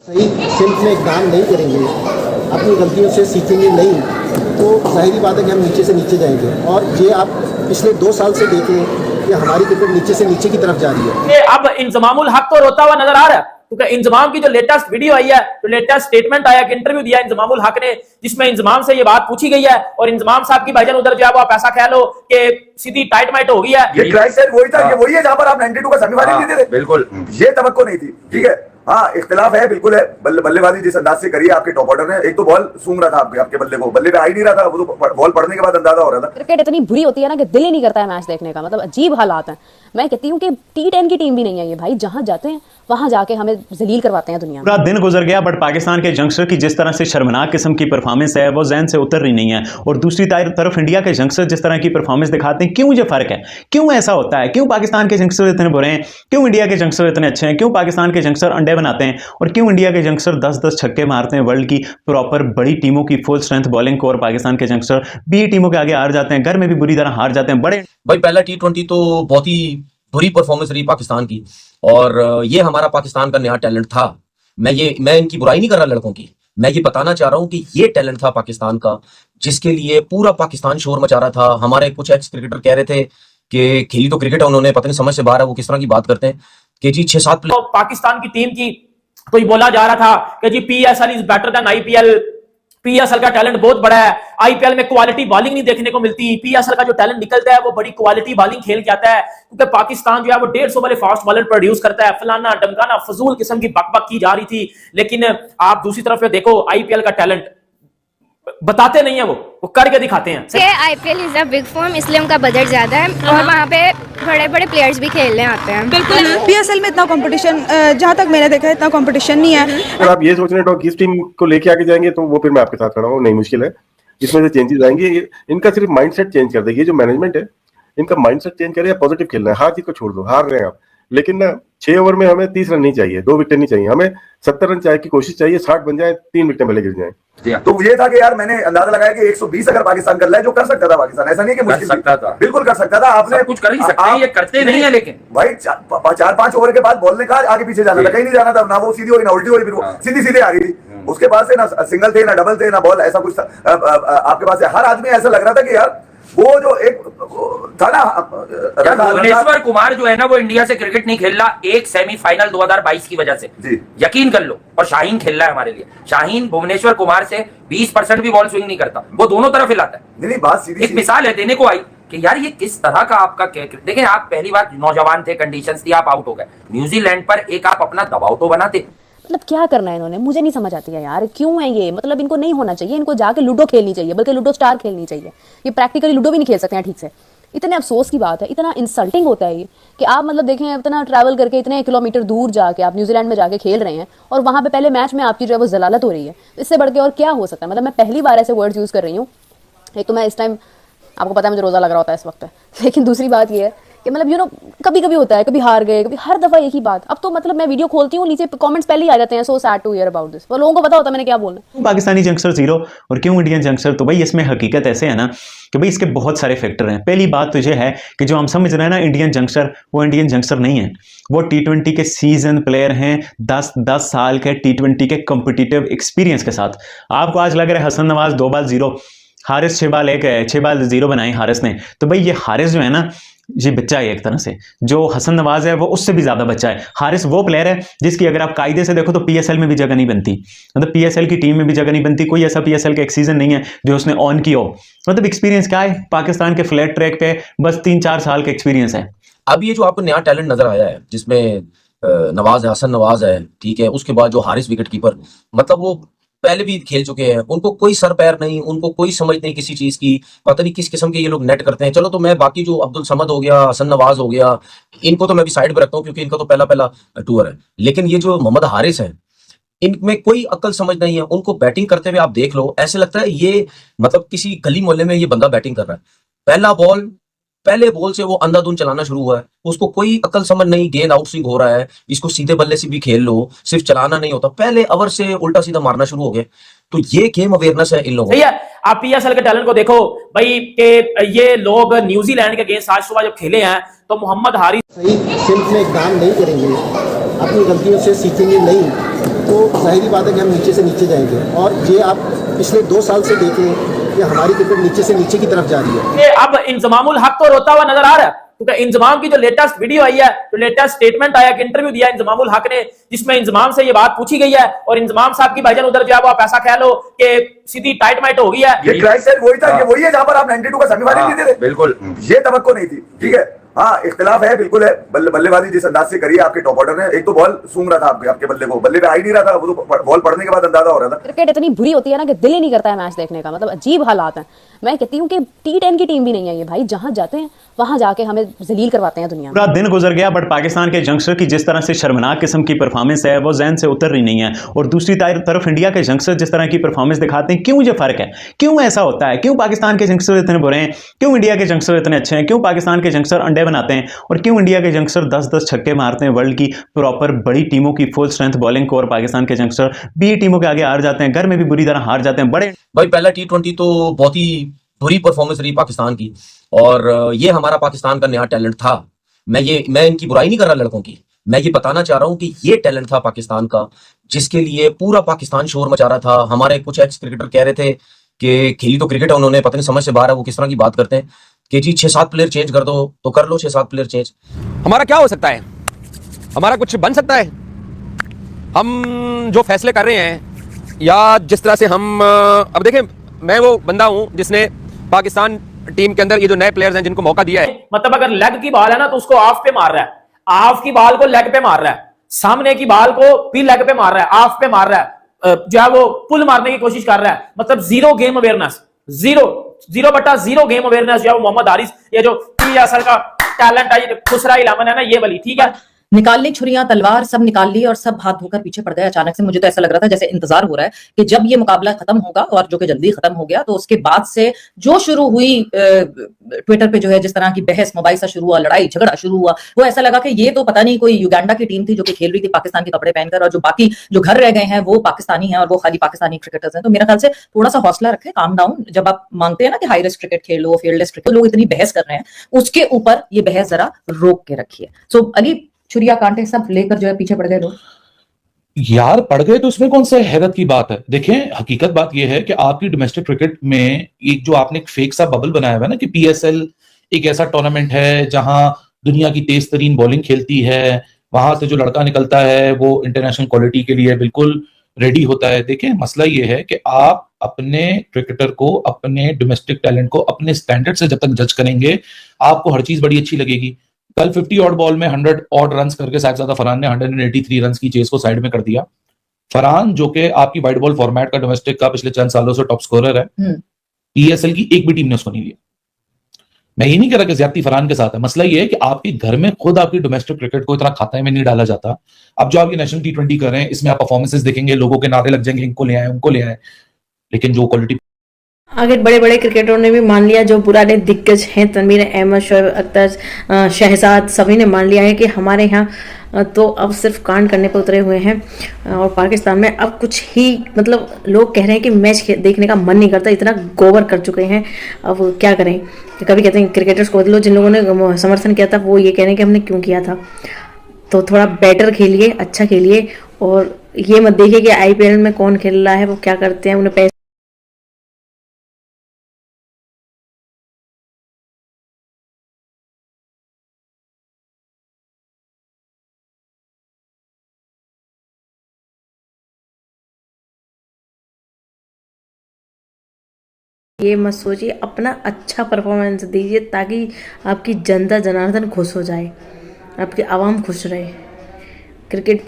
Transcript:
सही सिर्फ में काम नहीं करेंगे, अपनी गलतियों से सीखेंगे नहीं, तो जाहिर बात है कि हम नीचे से नीचे जाएंगे। और ये आप पिछले 2 साल से देख लें कि हमारी क्रिकेट नीचे से नीचे की तरफ जा रही है। अब इंजमामुल हक तो रोता हुआ नजर आ रहा है, क्योंकि इंजमाम की जो लेटेस्ट वीडियो आई है, जो लेटेस्ट स्टेटमेंट आया, इंटरव्यू दिया इंजमामुल हक ने, जिसमें इंजमाम से ये बात पूछी गई है और इंजमाम साहब की भाईजान उधर जो है वो आप ऐसा कह लो कि सीधी टाइट माइट हो गई है। ये क्राइटेरिया वही था कि वही है जहां पर आप 92 का सेमीफाइनल जीते थे। बिल्कुल, ये तवक्को नहीं थी। ठीक है, हाँ इख्तिलाफ है, बिल्कुल है। बल्लेबाजी जिस अंदाज से करी है आपके टॉप ऑर्डर ने, एक तो बॉल सूंघ रहा था आपके बल्ले को, बल्ले पे आ ही नहीं रहा था, वो तो बॉल पड़ने के बाद अंदाजा हो रहा था। क्रिकेट इतनी बुरी होती है ना कि दिल ही नहीं करता है मैच देखने का, मतलब अजीब हालात हैं। मैं कहती हूँ कि T10 की टीम भी नहीं है ये भाई, जहां जाते हैं वहां जाके हमें जलील करवाते हैं दुनिया में। पूरा दिन गुजर गया बट पाकिस्तान के यंगस्टर की जिस तरह से शर्मनाक किस्म की परफॉर्मेंस है वो जहन से उतर रही नहीं है। और दूसरी तरफ इंडिया के यंगस्टर जिस तरह की परफॉर्मेंस दिखाते हैं, क्यों ये फर्क है, क्यों ऐसा होता है, क्यों पाकिस्तान के यंगस्टर इतने बुरे हैं, क्यों इंडिया के यंगस्टर इतने अच्छे हैं, क्यों पाकिस्तान के यंगस्टर अंडे बनाते हैं और क्यों इंडिया के यंगस्टर 10-10 छक्के मारते हैं। वर्ल्ड की प्रॉपर बड़ी टीमों की फुल स्ट्रेंथ बॉलिंग को और पाकिस्तान के यंगस्टर बी टीमों के आगे हार जाते हैं, घर में भी बुरी तरह हार जाते हैं। बड़े भाई पहला T20 तो बहुत ही बुरी परफॉर्मेंस रही पाकिस्तान की, और ये हमारा पाकिस्तान का नया टैलेंट था। मैं इनकी बुराई नहीं कर रहा लड़कों की, मैं ये बताना चाह रहा हूं कि ये टैलेंट था पाकिस्तान का, जिसके लिए पूरा पाकिस्तान शोर मचा रहा था। हमारे कुछ एक्स क्रिकेटर कह रहे थे कि खेली तो क्रिकेट है उन्होंने, पता नहीं समझ से बाहर है वो किस तरह की बात करते हैं कि जी 6-7 तो पाकिस्तान की टीम की तो ये बोला जा रहा था कि जी PSL is better than IPL, PSL का टैलेंट बहुत बड़ा है, IPL में क्वालिटी बॉलिंग नहीं देखने को मिलती, PSL का जो टैलेंट निकलता है वो बड़ी क्वालिटी बॉलिंग खेल के आता है, क्योंकि पाकिस्तान जो है वो 150 वाले फास्ट बॉलर प्रोड्यूस करता है। फलाना डमकाना फजूल किस्म की बकबक की जा रही थी, लेकिन आप दूसरी तरफ देखो IPL का टैलेंट बताते नहीं है, वो करके दिखाते हैं। IPL is a big form, इसलिए उनका बजट ज्यादा है और वहाँ पे बड़े बड़े प्लेयर्स भी खेलने आते हैं। बिल्कुल, PSL में इतना कंपटीशन, जहाँ तक मैंने देखा है इतना कंपटीशन नहीं है। अगर आप ये सोच रहे हो कि किस टीम को लेके आके जाएंगे तो वो फिर मैं आपके साथ खड़ा हूँ, नहीं मुश्किल है, इसमें से चेंजेस आएंगे। इनका सिर्फ माइंडसेट चेंज कर देगी, ये जो मैनेजमेंट है इनका माइंडसेट चेंज करे, पॉजिटिव खेलना है। हार चीज को छोड़ दो, हार रहे हैं आप, लेकिन ना 6 ओवर में हमें 30 रन नहीं चाहिए, 2 विकेट नहीं चाहिए, हमें 70 रन चाहिए की कोशिश चाहिए, 60 बन जाए, 3 विकेट पहले गिर जाए। तो ये था कि यार मैंने अंदाजा लगाया कि 120 अगर पाकिस्तान कर रहा है, जो कर सकता था पाकिस्तान, ऐसा नहीं कि मुश्किल सकता था, बिल्कुल कर सकता था। आपने कुछ कर ही सकते हैं, ये करते नहीं है। लेकिन भाई 4-5 ओवर के बाद बॉल ने कहा आगे पीछे जाना था, कहीं नहीं जाना था, ना वो सीधी हो रही ना उल्टी हो रही, फिर वो सीधी सीधे आ रही थी। उसके पास से ना सिंगल थे ना डबल थे ना बॉल, ऐसा कुछ आपके पास हर आदमी ऐसा लग रहा था कि यार वो जो एक था ना भुवनेश्वर कुमार जो है ना वो इंडिया से क्रिकेट नहीं खेल रहा एक सेमीफाइनल 2022 की वजह से, यकीन कर लो। और शाहीन खेल रहा है हमारे लिए, शाहीन भुवनेश्वर कुमार से 20% भी बॉल स्विंग नहीं करता, वो दोनों तरफ हिलाता है। नहीं बात सीधी, एक मिसाल है देने को आई कि यार ये किस तरह का आपका देखें, आप पहली बार नौजवान थे, कंडीशंस थी, आप आउट हो गए। न्यूजीलैंड पर एक आप अपना दबाव तो बनाते। मतलब क्या करना है इन्होंने, मुझे नहीं समझ आती है यार, क्यों है ये, मतलब इनको नहीं होना चाहिए, इनको जाके लूडो खेलनी चाहिए, बल्कि लूडो स्टार खेलनी चाहिए। ये प्रैक्टिकली लूडो भी नहीं खेल सकते हैं ठीक से। इतने अफसोस की बात है, इतना इंसल्टिंग होता है ये कि आप मतलब देखें इतना ट्रैवल करके इतने किलोमीटर दूर जाके आप न्यूजीलैंड में जाके खेल रहे हैं और वहाँ पे पहले मैच में आपकी जो है वो जलालत हो रही है। इससे बढ़ के और क्या हो सकता है। मतलब मैं पहली बार ऐसे वर्ड्स यूज़ कर रही हूँ। एक तो मैं इस टाइम आपको पता है मुझे रोज़ा लग रहा होता है इस वक्त, लेकिन दूसरी बात ये है कि मतलब कभी कभी होता है, कभी हार गए, कभी हर दफा एक ही बात। अब तो मतलब मैं वीडियो खोलती हूँ, नीचे कमेंट्स पहले ही आ जाते हैं, so sad to hear about this. वो लोगों को पता होता है मैंने क्या बोलना। पाकिस्तानी यंगस्टर जीरो और क्यों इंडियन यंगस्टर, तो भाई इसमें हकीकत ऐसे है ना कि भाई इसके बहुत सारे फैक्टर हैं। पहली बात तो ये है कि जो हम समझ रहे हैं ना इंडियन यंगस्टर, वो इंडियन यंगस्टर नहीं है, वो T20 के सीजन प्लेयर हैं, 10 साल के T20 के कॉम्पिटिटिव एक्सपीरियंस के साथ। आपको आज लग रहा है हसन नवाज 2 बाल 0, हारिस 6 बाल 0 बनाए हारिस ने, तो भाई ये हारिस जो है ना ये बच्चा है एक तरह से, जो हसन नवाज है वो उससे भी ज्यादा बच्चा है। हारिस वो प्लेयर है जिसकी अगर आप कायदे से देखो तो PSL में भी जगह नहीं बनती, मतलब PSL की टीम में भी जगह नहीं बनती। कोई ऐसा PSL का एक सीजन नहीं है जो उसने ऑन किया हो। मतलब एक्सपीरियंस क्या है, पाकिस्तान के फ्लैट ट्रैक पे बस 3-4 साल का एक्सपीरियंस है। अब ये जो आपको नया टैलेंट नजर आया है जिसमें नवाज है, हसन नवाज है, ठीक है, उसके बाद जो हारिस विकेट कीपर, मतलब वो पहले भी खेल चुके हैं, उनको कोई सर पैर नहीं, उनको कोई समझ नहीं किसी चीज की, पता नहीं किस किस्म के ये लोग नेट करते हैं। चलो तो मैं बाकी जो अब्दुल समद हो गया, हसन नवाज हो गया, इनको तो मैं भी साइड पे रखता हूँ क्योंकि इनका तो पहला टूर है। लेकिन ये जो मोहम्मद हारिस है, इनमें कोई अक्ल समझ नहीं है। उनको बैटिंग करते हुए आप देख लो, ऐसे लगता है ये मतलब किसी गली मोहल्ले में ये बंदा बैटिंग कर रहा है। पहले बॉल से वो अंधाधुंध चलाना शुरू हुआ है, उसको कोई अकल समझ नहीं, गेंद आउट स्विंग हो रहा है, इसको सीधे बल्ले से भी खेल लो, सिर्फ चलाना नहीं होता, पहले ओवर से उल्टा सीधा मारना शुरू हो गए। तो ये गेम अवेयरनेस है इन लोगों को। आप PSL के टैलेंट को देखो भाई कि ये लोग न्यूजीलैंड के अगेंस्ट आज सुबह जब खेले हैं तो मोहम्मद हारिस सही सिर्फ में काम नहीं करेंगे, अपनी गलतियों से सीखेंगे नहीं, तो तो ज़ाहिरी बात है कि हम नीचे से नीचे जाएंगे। और ये आप पिछले 2 साल से देखें कि हमारी क्रिकेट नीचे से नीचे की तरफ जा रही है। ये अब इंजमामुल हक तो रोता हुआ नजर आ रहा है, क्योंकि इंजमाम की जो लेटेस्ट वीडियो आई है, जो लेटेस्ट स्टेटमेंट आया, इंटरव्यू दिया इंजमामुल हक ने, जिसमें इंजमाम से ये बात पूछी गई है और इंजमाम साहब की भाईजान उधर जो है वो आप ऐसा कह लो कि सीधी टाइट माइट हो गई है। ये क्राइसिस वही था, ये वही है जहां पर आप 92 का सेमीफाइनल जीते थे। बिल्कुल, ये तवक्को नहीं थी, ठीक है। हाँ, इख्तिलाफ है, बिल्कुल है। बल्लेबाजी जिस अंदाज से करी है आपके टॉप ऑर्डर ने, एक तो बॉल सूंघ रहा था आपके बल्ले को, बल्ले पे आ ही नहीं रहा था, वो तो बॉल पड़ने के बाद अंदाजा हो रहा था। क्रिकेट इतनी बुरी होती है ना कि दिल ही नहीं करता है मैच देखने का, मतलब अजीब हालात हैं। मैं कहती हूँ कि T10 की टीम भी नहीं है ये भाई, जहां जाते हैं वहां जाके हमें जलील करवाते हैं दुनिया में। पूरा दिन गुजर गया बट पाकिस्तान के यंगस्टर की जिस तरह से शर्मनाक किस्म की परफॉर्मेंस है वो जहन से उतर रही नहीं है। और दूसरी तरफ इंडिया के यंगस्टर जिस तरह की परफॉर्मेंस दिखाते हैं, क्यों ये फर्क है, क्यों ऐसा होता है, क्यों पाकिस्तान के यंगस्टर इतने बुरे हैं, क्यों इंडिया के यंगस्टर इतने अच्छे हैं, क्यों पाकिस्तान के यंगस्टर अंडे बनाते हैं और क्यों इंडिया के यंगस्टर 10-10 छक्के मारते हैं। वर्ल्ड की प्रॉपर बड़ी टीमों की फुल स्ट्रेंथ बॉलिंग को और पाकिस्तान के यंगस्टर बी टीमों के आगे हार जाते हैं, घर में भी बुरी तरह हार जाते हैं। बड़े भाई पहला T20 तो बहुत ही बुरी परफॉर्मेंस रही पाकिस्तान की, और ये हमारा पाकिस्तान का नया टैलेंट था। मैं इनकी बुराई नहीं कर रहा लड़कों की, मैं ये बताना चाह रहा हूं कि ये टैलेंट था पाकिस्तान का, जिसके लिए पूरा पाकिस्तान शोर मचा रहा था। हमारे कुछ एक्स क्रिकेटर कह रहे थे कि खेली तो क्रिकेट है उन्होंने, पता नहीं समझ से बाहर है वो किस तरह की बात करते हैं कि जी 6-7 प्लेयर चेंज कर दो, तो कर लो 6-7 प्लेयर चेंज। हमारा क्या हो सकता है, हमारा कुछ बन सकता है? हम जो फैसले कर रहे हैं या जिस तरह से हम अब देखें, मैं वो बंदा हूं जिसने पाकिस्तान टीम के अंदर ये जो नए प्लेयर्स हैं जिनको मौका दिया है। मतलब अगर लेग की बॉल है ना तो उसको ऑफ पे मार रहा है, ऑफ की बॉल को लेग पे मार रहा है, सामने की बॉल को भी लेग पे मार रहा है, ऑफ पे मार रहा है, जो है वो पुल मारने की कोशिश कर रहा है। मतलब जीरो गेम अवेयरनेस, जीरो बटा जीरो गेम अवेयरनेस जो है वो मोहम्मद हारिस, ये जो PSL का टैलेंट है, ये खुसरा इलामन है ना, ये वाली, ठीक है। निकाल ली छुरियां तलवार, सब निकाल ली और सब हाथ धोकर पीछे पड़ गए अचानक से। मुझे तो ऐसा लग रहा था जैसे इंतजार हो रहा है कि जब ये मुकाबला खत्म होगा, और जो कि जल्दी खत्म हो गया, तो उसके बाद से जो शुरू हुई ट्विटर पे जो है जिस तरह की बहस मुबाहिसा शुरू हुआ, लड़ाई झगड़ा शुरू हुआ, वो ऐसा लगा कि ये तो पता नहीं कोई युगांडा की टीम थी जो कि खेल रही थी पाकिस्तान के कपड़े पहनकर, और जो बाकी जो घर रह गए हैं वो पाकिस्तानी हैं और वो खाली पाकिस्तानी क्रिकेटर्स हैं। तो मेरा ख्याल से थोड़ा सा हौसला रखें, काम डाउन। जब आप मांगते हैं ना कि हाई रिस्क क्रिकेट खेलो, फील्डलेस क्रिकेट, लोग इतनी बहस कर रहे हैं, उसके ऊपर ये बहस जरा रोक के रखिए। सो अली, छुरिया कांटे सब लेकर जो है पीछे पड़ गए लोग। यार पड़ गए तो उसमें कौन सा हैरत की बात है। देखें, हकीकत बात यह है कि आपकी डोमेस्टिक क्रिकेट में एक जो आपने एक फेक सा बबल बनाया हुआ है ना कि PSL एक ऐसा टूर्नामेंट है जहां दुनिया की तेज तरीन बॉलिंग खेलती है, वहां से जो लड़का निकलता है वो इंटरनेशनल क्वालिटी के लिए बिल्कुल रेडी होता है। देखें, मसला ये है कि आप अपने क्रिकेटर को, अपने डोमेस्टिक टैलेंट को अपने स्टैंडर्ड से जब तक जज करेंगे, आपको हर चीज बड़ी अच्छी लगेगी। कल 50 ऑड बॉल में 100 ऑड रन करके साहिबजादा फरहान ने 183 रन की चेस को साइड में कर दिया। फरहान जो कि आपकी वाइट बॉल फॉर्मेट का डोमेस्टिक का पिछले चंद सालों से टॉप स्कोरर है, PSL की एक भी टीम ने उसको नहीं लिया। मैं ये नहीं कह रहा कि ज्यादती फरहान के साथ है, मसला ये है कि आपके घर में खुद आपकी डोमेस्टिक क्रिकेट को इतना खाते में नहीं डाला जाता। अब जो आपकी नेशनल T20 कर रहे हैं, इसमें आप परफॉर्मेंसेस देखेंगे, लोगों के नारे लग जाएंगे, इनको ले आए उनको ले आए, लेकिन जो क्वालिटी आगे बड़े बड़े क्रिकेटरों ने भी मान लिया, जो पुराने दिग्गज हैं, तनवीर अहमद, शोएब अख्तर, शहजाद, सभी ने मान लिया है कि हमारे यहाँ तो अब सिर्फ कांड करने पर उतरे हुए हैं। और पाकिस्तान में अब कुछ ही, मतलब लोग कह रहे हैं कि मैच देखने का मन नहीं करता, इतना गोबर कर चुके हैं। अब क्या करें, कभी कहते हैं क्रिकेटर्स को बदलो, जिन लोगों ने समर्थन किया था वो ये कह रहे हैं कि हमने क्यों किया था। तो थोड़ा बेटर खेलिए, अच्छा खेलिए, और ये मत देखिए कि IPL में कौन खेल रहा है, वो क्या करते हैं, उन्हें पैसे ये मत सोचिए, अपना अच्छा परफॉर्मेंस दीजिए ताकि आपकी जनता जनार्दन खुश हो जाए, आपकी आवाम खुश रहे। क्रिकेट